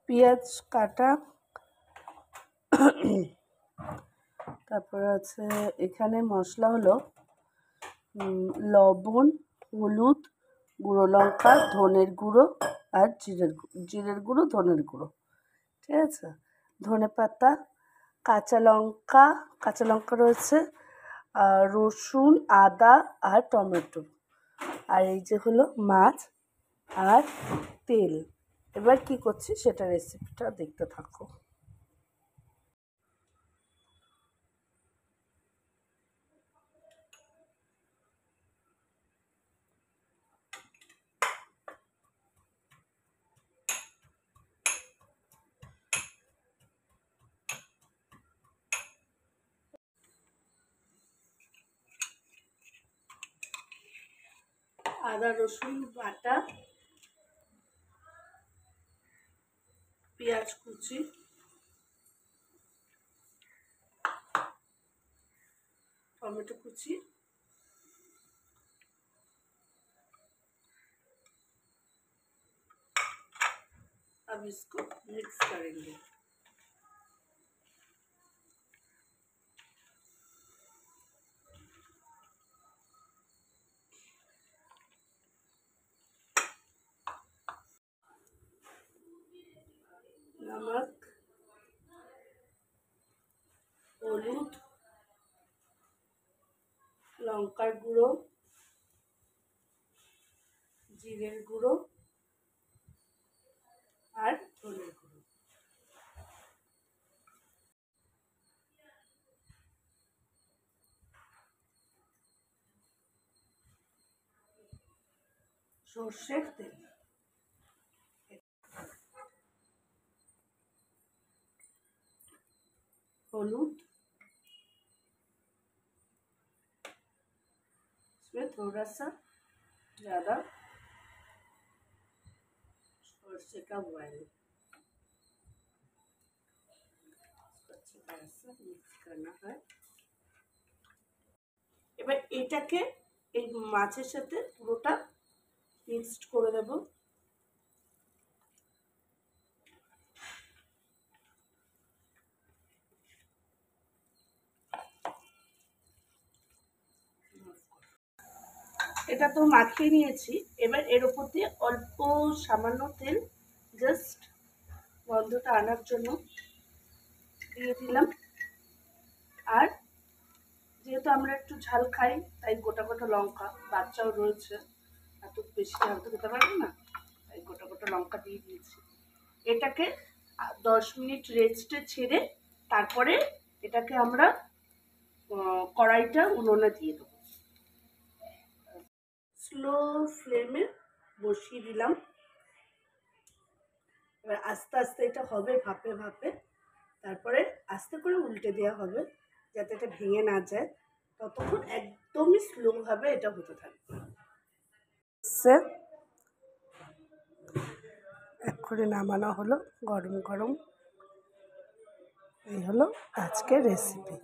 পেঁয়াজ কাটা, তারপরে আছে এখানে মশলা হলো লবণ, হলুদ, গুঁড়ো লঙ্কা, ধনের গুঁড়ো আর জিরের গুঁড়ো, ধনের গুঁড়ো, ঠিক আছে। ধনে পাতা, কাঁচা লঙ্কা রয়েছে, আর রসুন, আদা আর টমেটো, আর এই যে হলো মাছ আর তেল। এবার কি করছি সেটা রেসিপিটা দেখতে থাকো। আদা রসুন বাটা, পেঁয়াজ কুচি, टमाटो कुची, अब इसको मिक्स करेंगे। नमक, हलुद, लंकार गुड़ो, जिरेर गुड़ो और धनेर गुड़ो। সরষের তেল, हलुद, इसमें थोड़ा सा ज़्यादा सरसे का ऑयल, अच्छी तरह से मिक्स करना है। এবার এটাকে এই মাছের সাথে পুরোটা মিক্সড করে দেব। এটা তো মাখিয়ে নিয়েছি, এবার এর উপর দিয়ে অল্প সামান্য তেল জাস্ট গন্ধটা আনার জন্য দিয়ে দিলাম। আর যেহেতু আমরা একটু ঝাল খাই তাই গোটা গোটা লঙ্কা, বাচ্চাও রয়েছে এত বেশি ঝাল তো খেতে পারবে না, তাই গোটা গোটা লঙ্কা দিয়ে দিয়েছি। এটাকে 10 মিনিট রেস্টে ছেড়ে তারপরে এটাকে আমরা কড়াইটা উনুনে দিয়ে দেবো। স্লো ফ্লেমে বসিয়ে দিলাম। এবার আস্তে আস্তে এটা হবে ভাপে ভাপে, তারপরে আস্তে করে উল্টে দেওয়া হবে যাতে এটা ভেঙে না যায়। ততক্ষণ একদমই স্লোভাবে এটা হতে থাকবে। এক করে নামানো হলো গরম গরম। এই হলো আজকের রেসিপি।